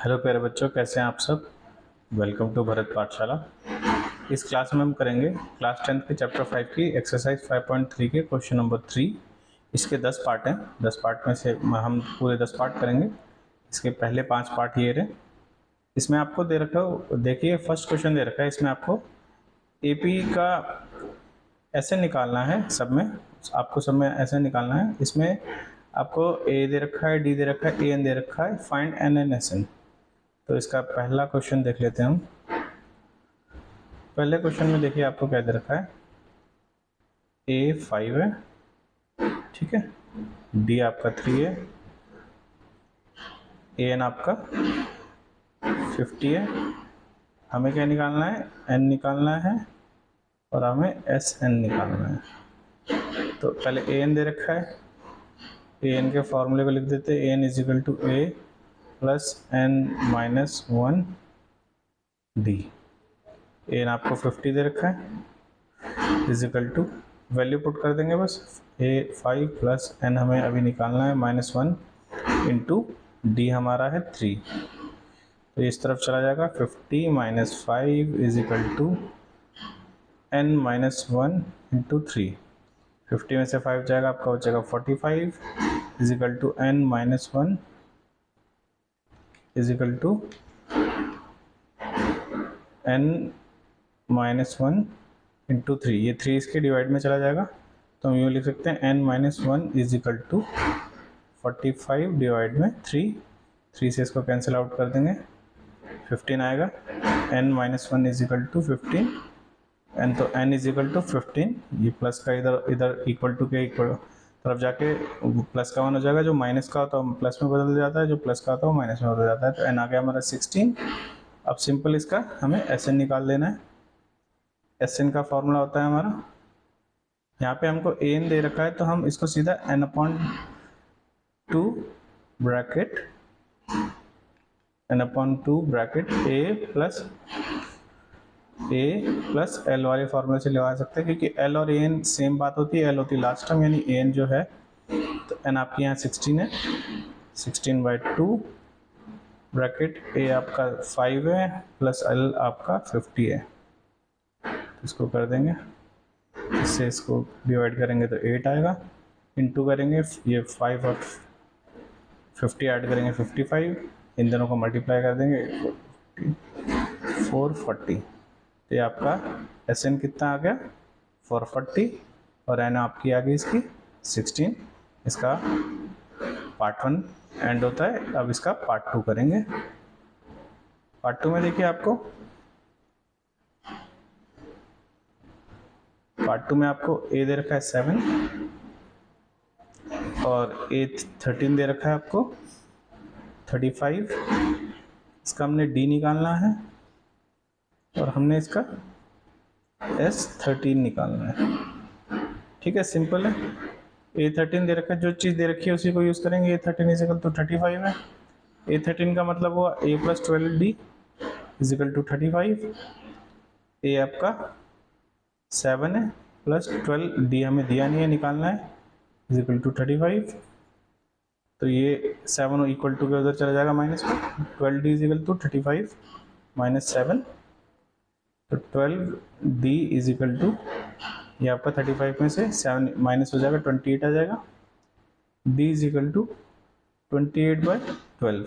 Hello प्यारे बच्चों, कैसे हैं आप सब। वेलकम टू भरत पाठशाला। इस क्लास में हम करेंगे क्लास 10th के चैप्टर 5 की एक्सरसाइज 5.3 के क्वेश्चन नंबर 3। इसके 10 पार्ट हैं। 10 पार्ट में से हम पूरे 10 पार्ट करेंगे। इसके पहले 5 पार्ट ये रहे। इसमें आपको दे रखा हो, देखिए फर्स्ट क्वेश्चन दे रखा है। इसमें आपको एपी का ऐसे निकालना है। सब में आपको सब में ऐसे निकालना है। इसमें आपको ए दे रखा है, डी दे रखा है, ए एन दे रखा है, find n n S n. तो इसका पहला क्वेश्चन देख लेते हैं हम। पहले क्वेश्चन में देखिए आपको क्या दे रखा है। ए 5 है, ठीक है, डी आपका 3 है, ए एन आपका 50 है। हमें क्या निकालना है, एन निकालना है और हमें एस एन निकालना है। तो पहले ए एन दे रखा है। ए एन के फॉर्मूले को लिख देते हैं। A n is equal to a plus n minus 1 d. A n आपको 50 दे रखा है, इजिकल टू वैल्यू पुट कर देंगे बस। ए 5 प्लस एन हमें अभी निकालना है -1 इंटू डी हमारा है 3। तो इस तरफ चला जाएगा 50 minus 5 is equal to n minus 1 into 3। 50 में से 5 जाएगा, आपका हो जाएगा 45 is equal to n minus 1 is equal to n minus 1 into 3। ये 3 इसके डिवाइड में चला जाएगा, तो हम यूँ लिख सकते हैं n minus 1 is equal to 45 divide में 3 से इसको कैंसिल आउट कर देंगे, 15 आएगा। N minus 1 is equal to 15 n, तो एन इज इक्वल टू 15। ये प्लस का इधर इक्वल टू के इक्वल तरफ जाके प्लस का 1 हो जाएगा। जो माइनस का होता है प्लस में बदल जाता है, जो प्लस का होता है वो माइनस में बदल जाता है। तो एन आ गया हमारा 16। अब सिंपल इसका हमें एस एन निकाल लेना है। एस एन का फॉर्मूला होता है हमारा, यहाँ पे हमको ए एन दे रखा है तो हम इसको सीधा एन अपॉन 2 ब्रैकेट ए प्लस एल वाले फॉर्मूले से लगा सकते हैं, क्योंकि एल और ए एन सेम बात होती है। एल होती है लास्ट टर्म, यानी ए एन जो है, तो एन आपके यहाँ 16 है, 16/2 ब्रैकेट ए आपका 5 है प्लस एल आपका 50 है। इसको कर देंगे, इससे इसको डिवाइड करेंगे तो 8 आएगा, इंटू करेंगे ये 5 और 50 ऐड करेंगे 55, इन दोनों को मल्टीप्लाई कर देंगे 440। तो ये आपका एस एन कितना आ गया 440 और एन आपकी आ गई इसकी 16। इसका पार्ट 1 एंड होता है। अब इसका पार्ट 2 करेंगे। पार्ट 2 में देखिए आपको पार्ट 2 में आपको ए दे रखा है 7 और ए 13 दे रखा है आपको 35। इसका हमने डी निकालना है और हमने इसका S13 निकालना है। ठीक है, सिंपल है। A13 दे रखा है, जो चीज़ दे रखी है उसी को यूज़ करेंगे। A13 इजिकल टू 35 है। A13 का मतलब हुआ A plus 12D is equal to 35। A आपका 7 है प्लस 12D हमें दिया नहीं है, निकालना है, इजिकल टू 35। तो ये 7 इक्वल टू के उधर चला जाएगा माइनस में, 12D इजिकल टू 35 माइनस 7। तो 12D इज इक्वल टू, ये आपका 35 में से 7 माइनस हो जाएगा, 28 आ जाएगा। D is equal to 28/12।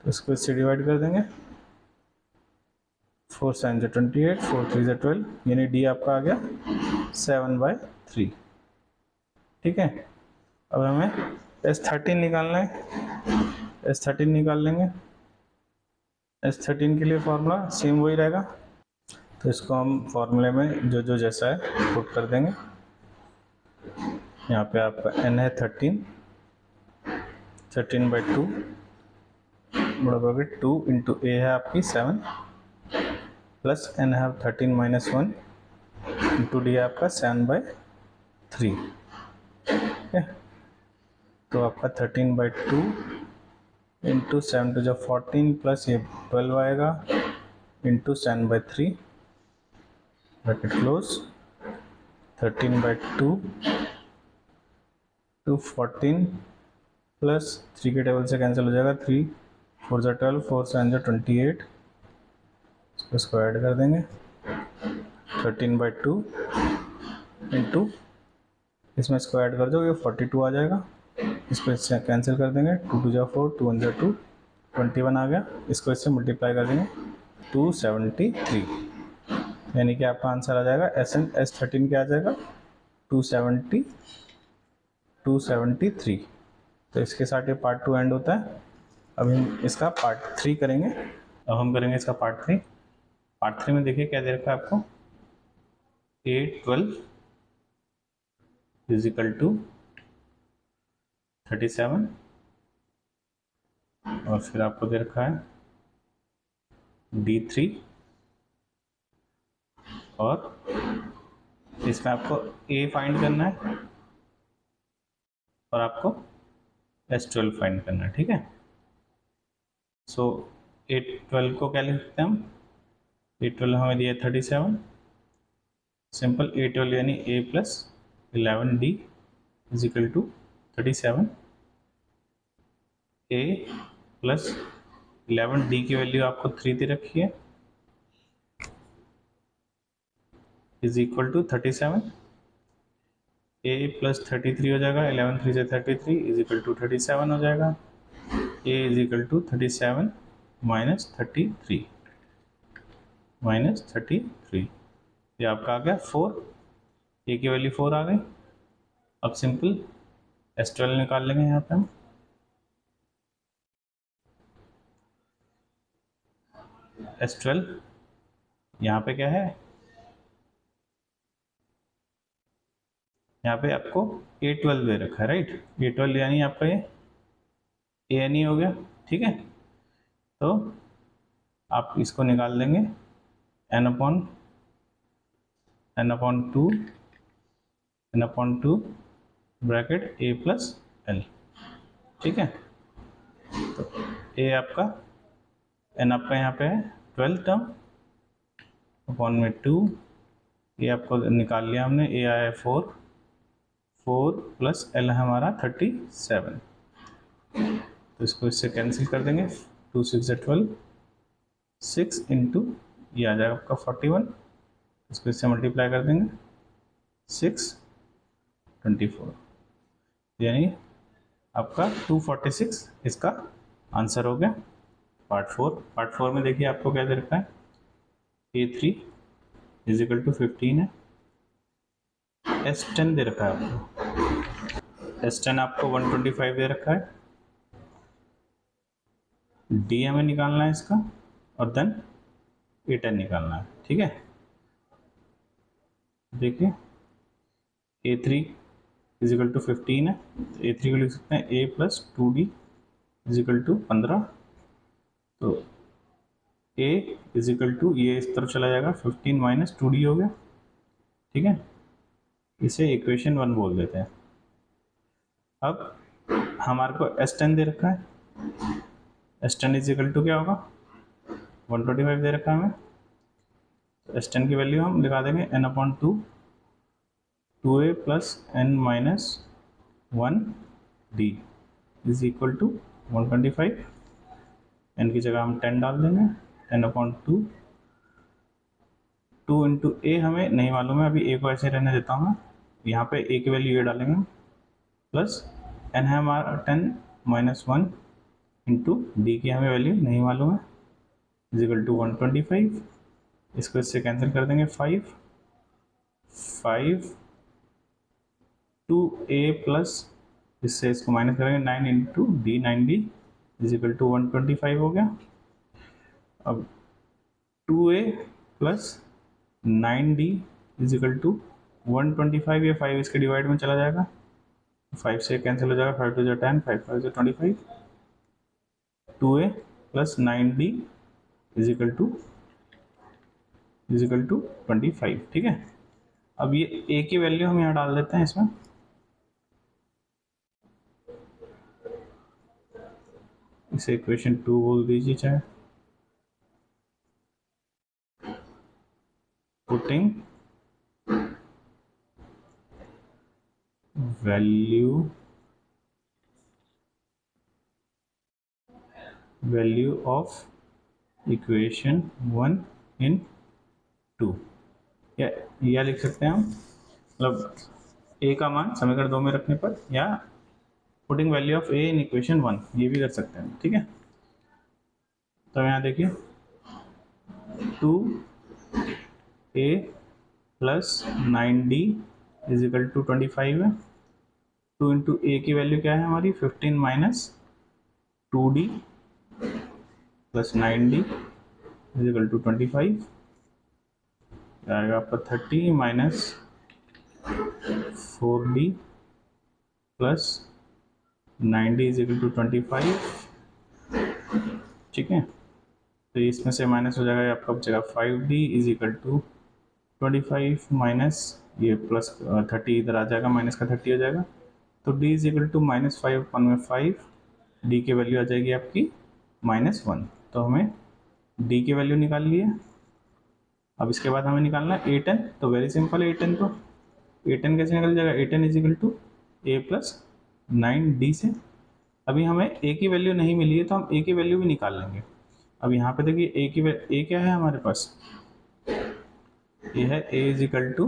तो इसको इससे डिवाइड कर देंगे, 4 7 जो 28, 4 3 जो 12, यानी D आपका आ गया 7/3। ठीक है, अब हमें S13 निकालना है। S13 निकाल लेंगे। S13 के लिए फॉर्मूला सेम वही रहेगा, तो इसको हम फॉर्मूले में जो जैसा है पुट कर देंगे। यहाँ पे आपका n है 13, 13/2 बड़ा ब्रैकेट 2 इंटू ए है आपकी 7 प्लस n है 13 माइनस 1 इंटू डी है आपका 7/3। ठीक है, तो आपका 13/2 इंटू 7 टू जो 14 प्लस ये 12 आएगा into 7/3 bracket close. 13/2 to 14 plus 3 के टेबल से कैंसिल हो जाएगा, 3 4 ज़ा 12, 4 7 ज़ा 28, इसको ऐड कर देंगे 13/2 इंटू, इसमें इसको ऐड कर दो, ये 42 आ जाएगा। इसको इससे कैंसिल कर देंगे, 2 2 ज़ा 4, 2 1 ज़ा 2, 21 आ गया। इसको इससे मल्टीप्लाई कर देंगे 273, यानी कि आपका आंसर आ जाएगा S13 क्या आ जाएगा 273। तो इसके साथ ये पार्ट 2 एंड होता है। अब हम इसका पार्ट 3 करेंगे। अब हम करेंगे इसका पार्ट 3। पार्ट 3 में देखिए क्या दे रखा है आपको, 8 12 इज इक्वल टू 37, और फिर आपको दे रखा है D3, और इसमें आपको A फाइंड करना है और आपको S12 फाइंड करना है, ठीक है। सो 8 12 को क्या लिख सकते हैं हम, 8 12 हमें दिया 37, सिंपल 8 12 यानी A plus 11D is equal to 37, A plus 11D की वैल्यू आपको 3 दे रखी है, is equal to 37, A plus 33 हो जाएगा, 11 3 से 33 इज इक्वल टू 37 हो जाएगा। A is equal to 37 minus 33, ये आपका आ गया 4, A की वैल्यू 4 आ गई। अब सिंपल S12 निकाल लेंगे यहाँ पे हम। S12 यहाँ पे क्या है, यहाँ पे आपको A12 दे रखा है, राइट। A12 यानी आपका ये ANE हो गया, ठीक है। तो आप इसको निकाल देंगे n upon 2 bracket A plus L, ठीक है। तो A आपका n आपका यहाँ पे है 12 टर्म अपॉन में 2, ये आपको निकाल लिया हमने, A आया 4 प्लस L है हमारा 37, तो इसको इससे कैंसिल कर देंगे, 2 6 12, 6 इंटू ये आ जाएगा आपका 41, इसको इससे मल्टीप्लाई कर देंगे 6 24, यानी आपका 246 इसका आंसर हो गया। पार्ट 4 में देखिए आपको क्या दे रखा है, A3 इज इक्वल टू 15 है, S10 दे रखा है आपको, S10 आपको 125 दे रखा है, D हमें निकालना है इसका, और देन A10 निकालना है, ठीक है। देखिए A3 इज इक्वल टू 15 है, तो A3 को लिख सकते हैं A plus 2D is equal to 15, तो A इज इक्वल टू ये इस तरफ चला जाएगा 15 माइनस 2D हो गया, ठीक है। इसे इक्वेशन 1 बोल देते हैं। अब हमारे को S10 दे रखा है, S10 इज इक्वल टू क्या होगा 125 दे रखा है हमें, तो S10 की वैल्यू हम लगा देंगे n upon 2 2A plus n minus 1D is equal to 125, n की जगह हम 10 डाल देंगे, n अपॉन 2 इंटू A हमें नहीं मालूम है, अभी A को ऐसे रहने देता हूँ, यहाँ पे A की वैल्यू ये डालेंगे प्लस n है हमारा 10 माइनस 1 इंटू D की हमें वैल्यू नहीं मालूम है इज इक्वल टू 125, इसको इससे कैंसिल कर देंगे 5 2A प्लस इससे इसको माइनस करेंगे 9 into D 9D is equal to 125 हो गया। अब 2A plus 9D is equal to 125, ये 5 इसके डिवाइड में चला जाएगा, 5 से कैंसिल हो जाएगा, 5 2 जा 10, 5 5 से 25, 2A plus 9D is equal to 25, ठीक है। अब ये A की वैल्यू हम यहाँ डाल देते हैं इसमें, इसे इक्वेशन 2 बोल दीजिए चाहे, putting value value of equation 1 इन 2, या लिख सकते हैं हम, मतलब ए का मान समीकरण 2 में रखने पर, या putting value of A in equation 1, ये भी कर सकते हैं, ठीक है। तो यहाँ देखिए 2a plus 9d is equal to 25 है। 2 इंटू ए की वैल्यू क्या है हमारी 15 minus 2d plus 9d is equal to 25, आएगा आपका 30 minus 4d plus 9d is equal to 25, ठीक है। तो इसमें से माइनस हो जाएगा, आपका बचेगा 5d is equal to 25 minus ये प्लस 30 इधर आ जाएगा, माइनस का 30 हो जाएगा। तो d is equal to minus 5 अपन में 5, d की वैल्यू आ जाएगी आपकी -1। तो हमें d की वैल्यू निकाल ली है। अब इसके बाद हमें निकालना है a10, तो वेरी सिंपल है a10, तो a10 कैसे निकल जाएगा, a10 is equal to a plus 9d से। अभी हमें a की वैल्यू नहीं मिली है तो हम a की वैल्यू भी निकाल लेंगे। अब यहाँ पे देखिए a क्या है हमारे पास, ये है a is equal to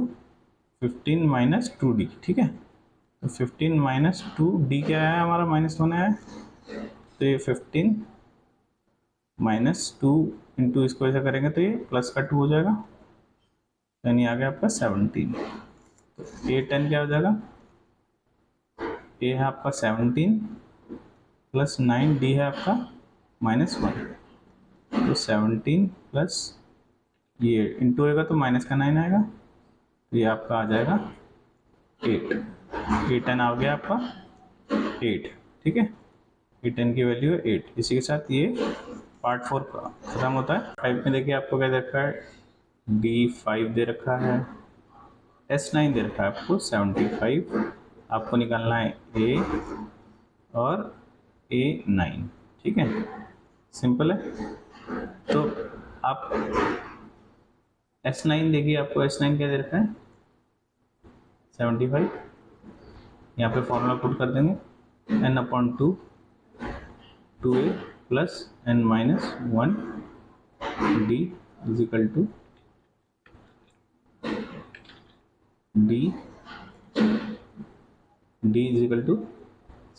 15 minus 2d, ठीक है। तो 15 माइनस 2d क्या है हमारा -1 है, तो ये 15 माइनस 2 इंटू इसको ऐसा करेंगे तो ये प्लस का 2 हो जाएगा, यानी आ गया आपका 17। तो a10 क्या हो जाएगा, a है आपका 17 प्लस 9d है आपका -1, तो 17 प्लस ये इंटू होगा तो माइनस का 9 आएगा, तो ये आपका आ जाएगा 8। a10 आ गया आपका 8, ठीक है। a10 की वैल्यू है 8। इसी के साथ ये पार्ट 4 खत्म होता है। 5 में देखिए आपको क्या दे रखा है, D5 दे रखा है, S9 दे रखा है आपको 75, आपको निकालना है A और A9, ठीक है, सिंपल है। तो आप S9 देखिए, आपको S9 क्या दे रखा है 75, यहाँ पे फॉर्मूला पुट कर देंगे n/2 2a plus n minus 1 d is equal to d is equal to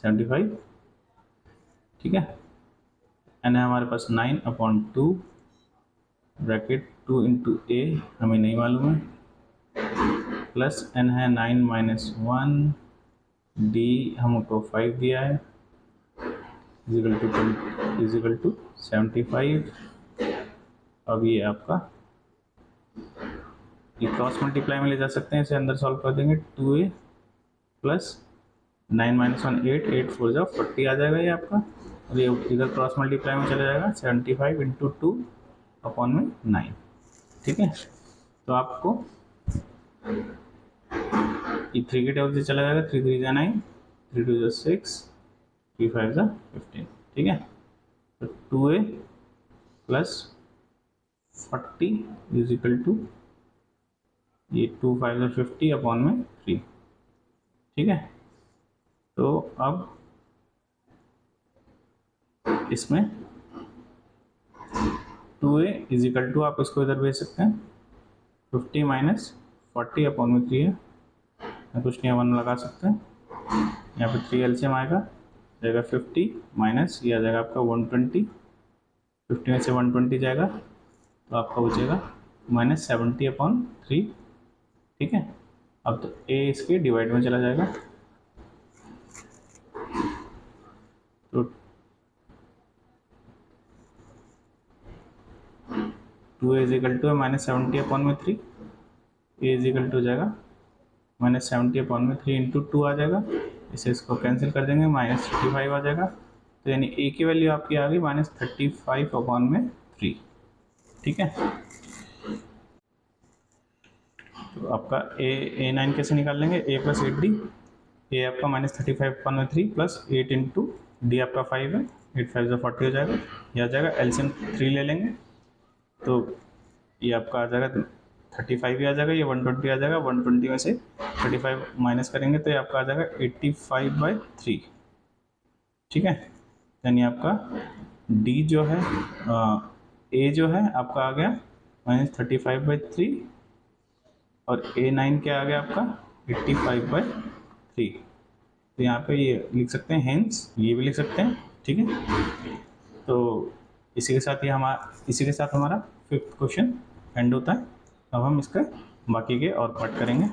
75, ठीक है। n है हमारे पास 9/2 ब्रैकेट 2 इंटू a हमें नहीं मालूम है, प्लस n है 9 माइनस 1 d हमको 5 दिया है इज इक्वल टू 75। अब ये आपका ये क्रॉस मल्टीप्लाई में ले जा सकते हैं, इसे अंदर सॉल्व कर देंगे, 2a प्लस 9 माइनस 1 8 4 जा 40 आ जाएगा ये आपका, और ये इधर क्रॉस मल्टीप्लाई में चला जाएगा 75 इंटू 2 अपॉन में 9, ठीक है। तो आपको ये 3 के टेबल से चला जाएगा, 3 3 जा 9, 3 2 जा 6, 3 5 जा 15, ठीक है। तो 2a plus 40 is equal to ये 2 5 जा 50 अपॉन में 3, ठीक है। तो अब इसमें 2a इज इक्वल टू, आप इसको इधर भेज सकते हैं 50 माइनस 40 अपॉन में 3 है, या कुछ नहीं 1 लगा सकते हैं, यहाँ पे 3 एलसीएम आएगा, जाएगा 50 माइनस ये आ जाएगा आपका 120, 50 में से 120 जाएगा तो आपका बचेगा -70/3, ठीक है। अब तो a इसके डिवाइड में चला जाएगा, तो 2a इज इक्वल टू है -70/3, a इज इक्वल टू हो जाएगा -70/3 इंटू 2 आ जाएगा, इसे इसको कैंसिल कर देंगे, -35 आ जाएगा। तो यानी a की वैल्यू आपकी आ गई -35/3, ठीक है। तो आपका a9 कैसे निकाल लेंगे, a प्लस 8d, a आपका -35/3 प्लस 8 इंटू d आपका 5 है, 8 5 40 हो जाएगा, यह आ जाएगा, एलसीएम 3 ले लेंगे तो ये आपका आ जाएगा 35 भी आ जाएगा, ये 120 आ जाएगा, 120 में से 35 माइनस करेंगे तो ये आपका आ जाएगा 85/3, ठीक है। यानी आपका डी जो है ए जो है आपका आ गया -35/3 और A9 क्या आ गया आपका 85/3। तो यहाँ पे ये लिख सकते हैं, हेंस ये भी लिख सकते हैं, ठीक है। तो इसी के साथ हमारा 5th क्वेश्चन एंड होता है। अब हम इसका बाकी के और पार्ट करेंगे।